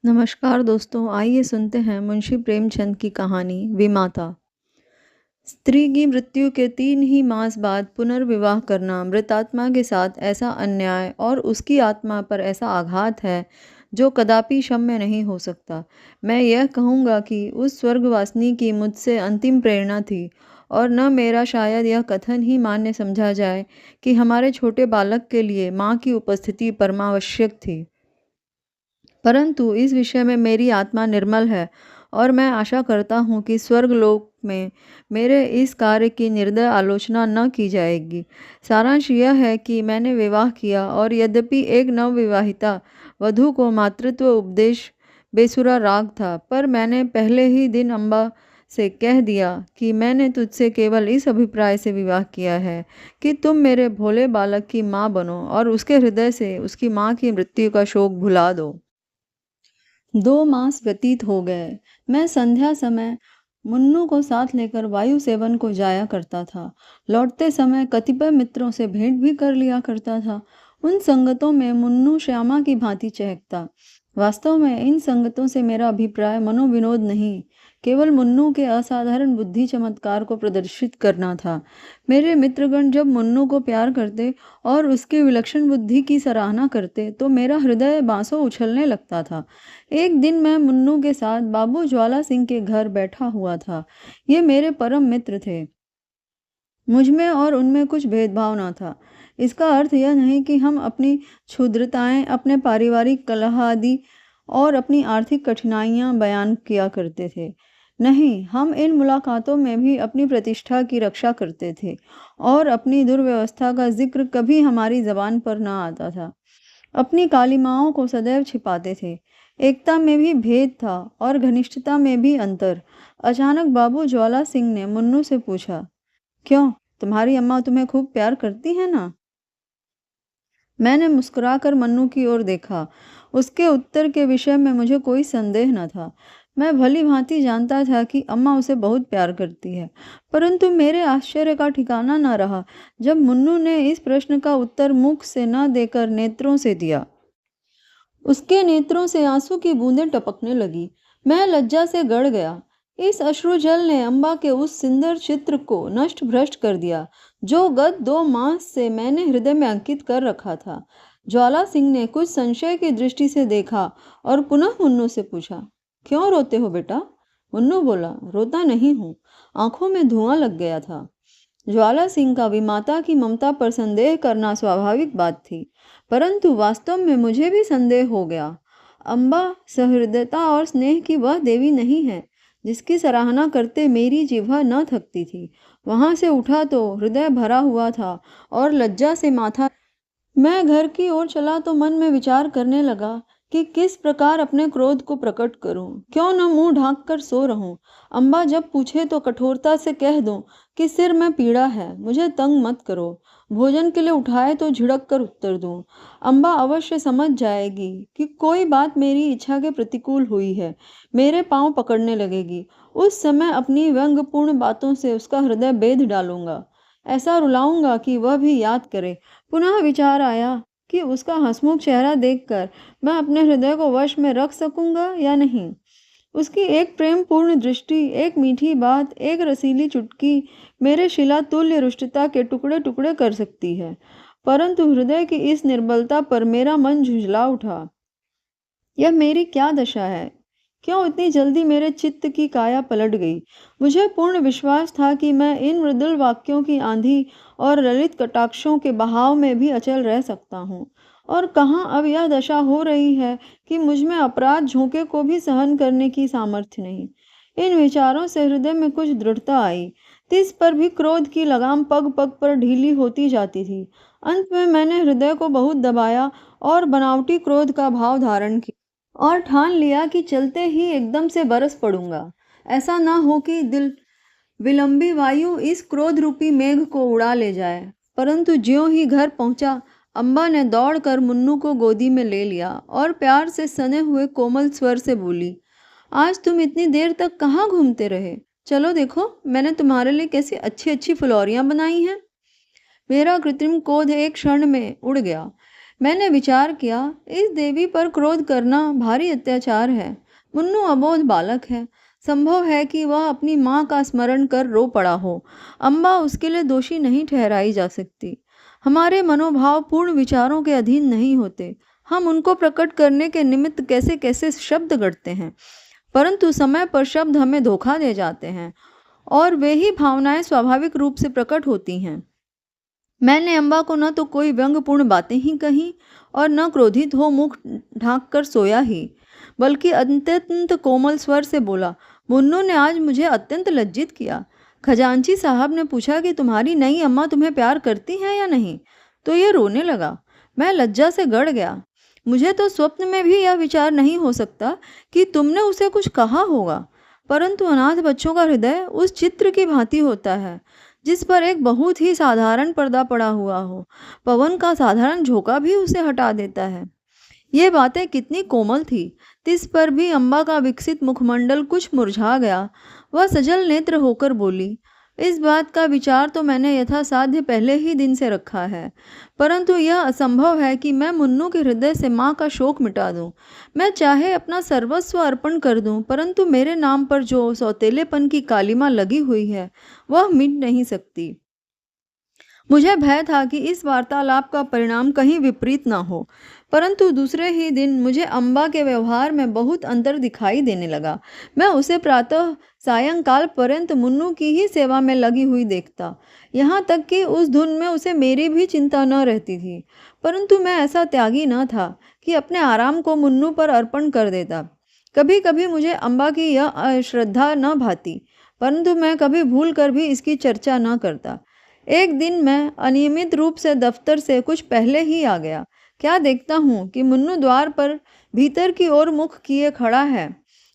नमस्कार दोस्तों, आइए सुनते हैं मुंशी प्रेमचंद की कहानी विमाता। स्त्री की मृत्यु के 3 ही मास बाद पुनर्विवाह करना मृतात्मा के साथ ऐसा अन्याय और उसकी आत्मा पर ऐसा आघात है जो कदापि क्षम्य नहीं हो सकता। मैं यह कहूँगा कि उस स्वर्गवासिनी की मुझसे अंतिम प्रेरणा थी और न मेरा शायद यह कथन ही मान्य समझा जाए कि हमारे छोटे बालक के लिए माँ की उपस्थिति परमावश्यक थी। परंतु इस विषय में मेरी आत्मा निर्मल है और मैं आशा करता हूँ कि स्वर्गलोक में मेरे इस कार्य की निर्दय आलोचना न की जाएगी। सारांश यह है कि मैंने विवाह किया और यद्यपि एक नवविवाहिता वधू को मातृत्व उपदेश बेसुरा राग था, पर मैंने पहले ही दिन अम्बा से कह दिया कि मैंने तुझसे केवल इस अभिप्राय से विवाह किया है कि तुम मेरे भोले बालक की माँ बनो और उसके हृदय से उसकी माँ की मृत्यु का शोक भुला दो। 2 मास व्यतीत हो गए। मैं संध्या समय मुन्नू को साथ लेकर वायु सेवन को जाया करता था। लौटते समय कतिपय मित्रों से भेंट भी कर लिया करता था। उन संगतों में मुन्नू श्यामा की भांति चहकता। वास्तव में इन संगतों से मेरा अभिप्राय मनोविनोद नहीं, केवल मुन्नू के असाधारण बुद्धि चमत्कार को प्रदर्शित करना था। मेरे मित्रगण जब मुन्नू को प्यार करते और उसकी विलक्षण बुद्धि की सराहना करते तो मेरा हृदय बांसों उछलने लगता था। एक दिन मैं मुन्नू के साथ बाबू ज्वाला सिंह के घर बैठा हुआ था। ये मेरे परम मित्र थे। मुझमें और उनमें कुछ भेदभाव न था। इसका अर्थ यह नहीं कि हम अपनी क्षुद्रताएं, अपने पारिवारिक कलह आदि और अपनी आर्थिक कठिनाइयां बयान किया करते थे। नहीं, हम इन मुलाकातों में भी अपनी प्रतिष्ठा की रक्षा करते थे और अपनी दुर्व्यवस्था का जिक्र कभी हमारी जबान पर न आता था। अपनी कालिमाओं को सदैव छिपाते थे। एकता में भी भेद था और घनिष्ठता में भी अंतर। अचानक बाबू ज्वाला सिंह ने मुन्नू से पूछा, क्यों, तुम्हारी अम्मा तुम्हें खूब प्यार करती है ना? मैंने मुस्कुराकर मन्नू की ओर देखा। उसके उत्तर के विषय में मुझे कोई संदेह न था। मैं भली भांति जानता था कि अम्मा उसे बहुत प्यार करती है, परंतु मेरे आश्चर्य का ठिकाना न रहा जब मुन्नू ने इस प्रश्न का उत्तर मुख से न देकर नेत्रों से दिया। उसके नेत्रों से आंसू की बूंदें टपकने लगी। मैं लज्जा से गड़ गया। इस अश्रुजल ने अम्बा के उस सुंदर चित्र को नष्ट भ्रष्ट कर दिया जो गत 2 मास से मैंने हृदय में अंकित कर रखा था। ज्वाला सिंह ने कुछ संशय की दृष्टि से देखा और पुनः मुन्नू से पूछा, क्यों रोते हो बेटा? मुन्नू बोला, रोता नहीं हूँ। आंखों में धुआं लग गया था। ज्वाला सिंह का विमाता की ममता पर संदेह करना स्वाभाविक बात थी, परंतु वास्तव में मुझे भी संदेह हो गया। अम्बा सहृदयता और स्नेह की वह देवी नहीं है जिसकी सराहना करते मेरी जिह्वा न थकती थी। वहां से उठा तो हृदय भरा हुआ था और लज्जा से माथा। मैं घर की ओर चला तो मन में विचार करने लगा कि किस प्रकार अपने क्रोध को प्रकट करूं। क्यों न मुंह ढांक कर सो रहूं। अम्बा जब पूछे तो कठोरता से कह दूं कि सिर में पीड़ा है, मुझे तंग मत करो। भोजन के लिए उठाए तो झिड़क कर उत्तर दूं। अम्बा अवश्य समझ जाएगी कि कोई बात मेरी इच्छा के प्रतिकूल हुई है। मेरे पांव पकड़ने लगेगी। उस समय अपनी व्यंग्यपूर्ण बातों से उसका हृदय बेध डालूंगा। ऐसा रुलाऊंगा कि वह भी याद करे। पुनः विचार आया कि उसका हंसमुख चेहरा देखकर मैं अपने हृदय को वश में रख सकूंगा या नहीं। उसकी एक प्रेम पूर्ण दृष्टि, एक मीठी बात, एक रसीली चुटकी मेरे शिला तुल्य रुष्टता के टुकड़े टुकड़े कर सकती है। परंतु हृदय की इस निर्बलता पर मेरा मन झुंझला उठा। यह मेरी क्या दशा है? क्यों इतनी जल्दी मेरे चित्त की काया पलट गई? मुझे पूर्ण विश्वास था कि मैं इन मृदुल वाक्यों की आंधी और ललित कटाक्षों के बहाव में भी अचल रह सकता हूँ, और कहाँ अब यह दशा हो रही है कि मुझ में अपराध झोंके को भी सहन करने की सामर्थ्य नहीं। इन विचारों से हृदय में कुछ दृढ़ता आई। तिस पर भी क्रोध की लगाम पग पग पर ढीली होती जाती थी। अंत में मैंने हृदय को बहुत दबाया और बनावटी क्रोध का भाव धारण किया और ठान लिया कि चलते ही एकदम से बरस पड़ूंगा। ऐसा ना हो कि दिल विलंबी वायु इस क्रोध रूपी मेघ को उड़ा ले जाए। परंतु ज्यों ही घर पहुंचा, अम्बा ने दौड़कर मुन्नू को गोदी में ले लिया और प्यार से सने हुए कोमल स्वर से बोली, आज तुम इतनी देर तक कहाँ घूमते रहे? चलो देखो, मैंने तुम्हारे लिए कैसी अच्छी अच्छी फुलौरियां बनाई हैं। मेरा कृत्रिम क्रोध एक क्षण में उड़ गया। मैंने विचार किया, इस देवी पर क्रोध करना भारी अत्याचार है। मुन्नू अबोध बालक है, संभव है कि वह अपनी माँ का स्मरण कर रो पड़ा हो। अम्बा उसके लिए दोषी नहीं ठहराई जा सकती। हमारे मनोभाव पूर्ण विचारों के अधीन नहीं होते। हम उनको प्रकट करने के निमित्त कैसे कैसे शब्द गढ़ते हैं, परंतु समय पर शब्द हमें धोखा दे जाते हैं और वे ही भावनाएं स्वाभाविक रूप से प्रकट होती हैं। मैंने अम्बा को न तो कोई व्यंग्यपूर्ण बातें ही कहीं और न क्रोधित हो मुख ढांक कर सोया ही, बल्कि अत्यंत कोमल स्वर से बोला, मुन्नू ने आज मुझे अत्यंत लज्जित किया। खजांची साहब ने पूछा कि तुम्हारी नई अम्मा तुम्हें प्यार करती हैं या नहीं, तो ये रोने लगा। मैं लज्जा से गड़ गया। मुझे तो स्वप्न में भी यह विचार नहीं हो सकता कि तुमने उसे कुछ कहा होगा, परंतु अनाथ बच्चों का हृदय उस चित्र की भांति होता है जिस पर एक बहुत ही साधारण पर्दा पड़ा हुआ हो। पवन का साधारण झोंका भी उसे हटा देता है। ये बातें कितनी कोमल थी। तिस पर भी अम्बा का विकसित मुखमंडल कुछ मुरझा गया। वह सजल नेत्र होकर बोली, इस बात का विचार तो मैंने यथासाध्य पहले ही दिन से रखा है, परंतु यह असंभव है कि मैं मुन्नू के हृदय से माँ का शोक मिटा दूं। मैं चाहे अपना सर्वस्व अर्पण कर दूं, परंतु मेरे नाम पर जो सौतेलेपन की कालिमा लगी हुई है वह मिट नहीं सकती। मुझे भय था कि इस वार्तालाप का परिणाम कहीं विपरीत न हो, परंतु दूसरे ही दिन मुझे अम्बा के व्यवहार में बहुत अंतर दिखाई देने लगा। मैं उसे प्रातः सायंकाल पर्यंत मुन्नू की ही सेवा में लगी हुई देखता, यहाँ तक कि उस धुन में उसे मेरी भी चिंता न रहती थी। परंतु मैं ऐसा त्यागी न था कि अपने आराम को मुन्नू पर अर्पण कर देता। कभी कभी मुझे अम्बा की यह अश्रद्धा न भाती, परंतु मैं कभी भूल कर भी इसकी चर्चा न करता। एक दिन मैं अनियमित रूप से दफ्तर से कुछ पहले ही आ गया। क्या देखता हूँ कि मुन्नू द्वार पर भीतर की ओर मुख किए खड़ा है।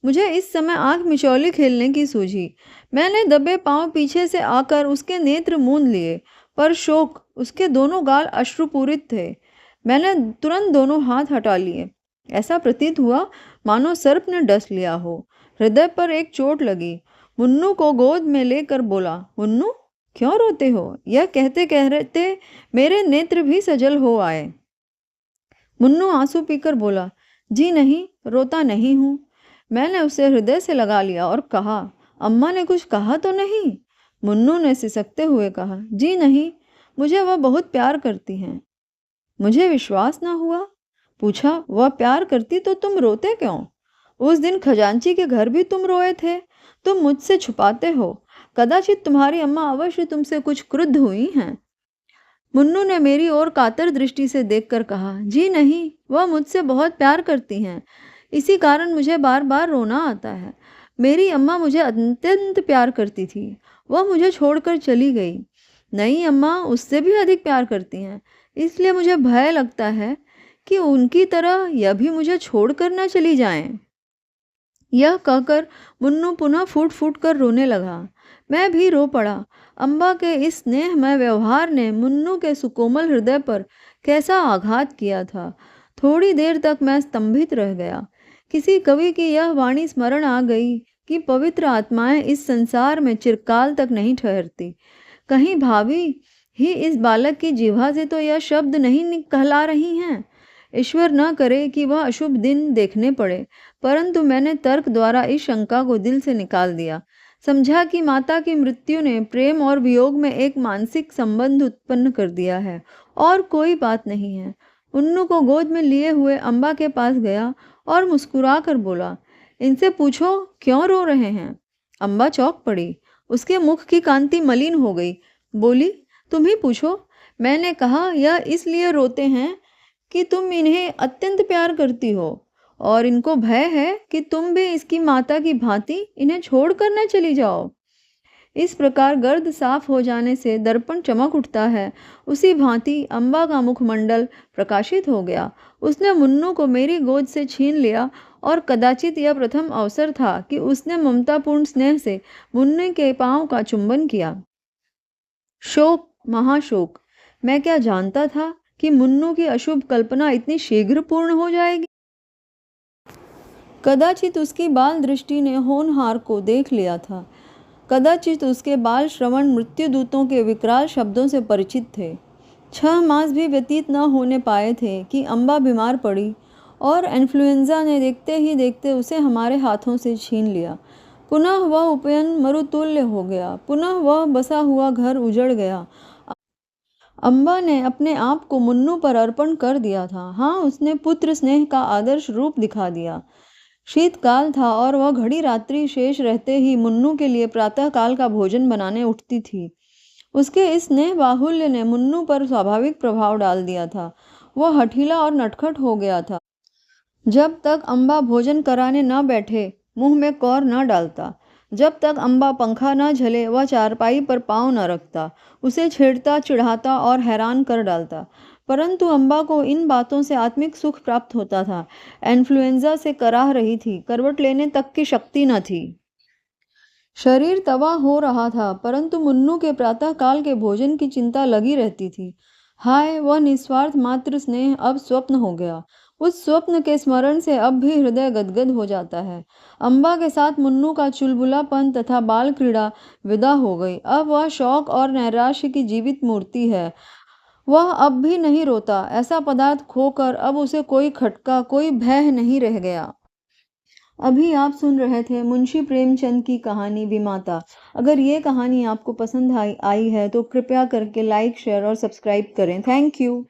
मुझे इस समय आंख मिचौली खेलने की सूझी। मैंने दबे पांव पीछे से आकर उसके नेत्र मूंद लिए, पर शोक, उसके दोनों गाल अश्रुपूरित थे। मैंने तुरंत दोनों हाथ हटा लिए। ऐसा प्रतीत हुआ मानो सर्प ने डस लिया हो। हृदय पर एक चोट लगी। मुन्नू को गोद में लेकर बोला, मुन्नू क्यों रोते हो? यह कहते कहते मेरे नेत्र भी सजल हो आए। मुन्नू आंसू पीकर बोला, जी नहीं, रोता नहीं हूँ। मैंने उसे हृदय से लगा लिया और कहा, अम्मा ने कुछ कहा तो नहीं? मुन्नू ने सिसकते हुए कहा, जी नहीं, मुझे वह बहुत प्यार करती हैं। मुझे विश्वास न हुआ। पूछा, वह प्यार करती तो तुम रोते क्यों? उस दिन खजांची के घर भी तुम रोए थे। तुम मुझसे छुपाते हो। कदाचित तुम्हारी अम्मा अवश्य तुमसे कुछ क्रुद्ध हुई हैं। मुन्नू ने मेरी ओर कातर दृष्टि से देखकर कहा, जी नहीं, वह मुझसे बहुत प्यार करती हैं। इसी कारण मुझे बार बार रोना आता है। मेरी अम्मा मुझे अत्यंत प्यार करती थी। वह मुझे छोड़कर चली गई। नई अम्मा उससे भी अधिक प्यार करती हैं, इसलिए मुझे भय लगता है कि उनकी तरह यह भी मुझे छोड़कर न चली जाएं। यह कहकर मुन्नू पुनः फूट फूट कर रोने लगा। मैं भी रो पड़ा। अम्बा के इस स्नेहमय व्यवहार ने मुन्नू के सुकोमल हृदय पर कैसा आघात किया था। थोड़ी देर तक मैं स्तंभित रह गया। किसी कवि की यह वाणी स्मरण आ गई कि पवित्र आत्माएं इस संसार में चिरकाल तक नहीं ठहरती। कहीं भाभी ही इस बालक की जिह्वा से तो यह शब्द नहीं कहला रही हैं। ईश्वर न करे कि वह अशुभ दिन देखने पड़े, परंतु मैंने तर्क द्वारा इस शंका को दिल से निकाल दिया। समझा कि माता की मृत्यु ने प्रेम और वियोग में एक मानसिक संबंध उत्पन्न कर दिया है और कोई बात नहीं है। मुन्नू को गोद में लिए हुए अम्बा के पास गया और मुस्कुरा कर बोला, इनसे पूछो क्यों रो रहे हैं। अम्बा चौंक पड़ी। उसके मुख की कांति मलिन हो गई। बोली, तुम ही पूछो। मैंने कहा, यह इसलिए रोते हैं कि तुम इन्हें अत्यंत प्यार करती हो और इनको भय है कि तुम भी इसकी माता की भांति इन्हें छोड़ कर न चली जाओ। इस प्रकार गर्द साफ हो जाने से दर्पण चमक उठता है, उसी भांति अम्बा का मुखमंडल प्रकाशित हो गया। उसने मुन्नू को मेरी गोद से छीन लिया और कदाचित यह प्रथम अवसर था कि उसने ममतापूर्ण स्नेह से मुन्नू के पांव का चुंबन किया। शोक, महाशोक। मैं क्या जानता था कि मुन्नू की अशुभ कल्पना इतनी शीघ्र पूर्ण हो जाएगी। कदाचित उसकी बाल दृष्टि ने होनहार को देख लिया था। कदाचित उसके बाल श्रवण मृत्युदूतों के विकराल शब्दों से परिचित थे। 6 मास भी व्यतीत न होने पाए थे कि अम्बा बीमार पड़ी और इन्फ्लुएंजा ने देखते ही देखते उसे हमारे हाथों से छीन लिया। पुनः वह उपयन मरुतुल्य हो गया, पुनः वह बसा हुआ घर उजड़ गया। अम्बा ने अपने आप को मुन्नू पर अर्पण कर दिया था। हाँ, उसने पुत्र स्नेह का आदर्श रूप दिखा दिया। शीतकाल था और वह घड़ी रात्रि शेष रहते ही मुन्नू के लिए प्रातःकाल का भोजन बनाने उठती थी। उसके इस स्नेह बाहुल्य ने मुन्नू पर स्वाभाविक प्रभाव डाल दिया था। वह हठीला और नटखट हो गया था। जब तक अम्बा भोजन कराने न बैठे, मुंह में कौर न डालता। जब तक अम्बा पंखा न झले, वह चारपाई पर पाँव न रखता। उसे छेड़ता, चिढ़ाता और हैरान कर डालता। परंतु अम्बा को इन बातों से आत्मिक सुख प्राप्त होता था। इन्फ्लुएंजा से कराह रही थी, करवट लेने तक की शक्ति न थी। शरीर तबाह हो रहा था, परंतु मुन्नू के प्रातःकाल के भोजन की चिंता लगी रहती थी। हाय, वह निस्वार्थ मातृ स्नेह अब स्वप्न हो गया। उस स्वप्न के स्मरण से अब भी हृदय गदगद हो जाता है। अम्बा के साथ मुन्नू का चुलबुलापन तथा बाल क्रीड़ा विदा हो गई। अब वह शौक और नैराश्य की जीवित मूर्ति है। वह अब भी नहीं रोता। ऐसा पदार्थ खोकर अब उसे कोई खटका, कोई भय नहीं रह गया। अभी आप सुन रहे थे मुंशी प्रेमचंद की कहानी विमाता। अगर ये कहानी आपको पसंद आई है तो कृपया करके लाइक, शेयर और सब्सक्राइब करें। Thank you.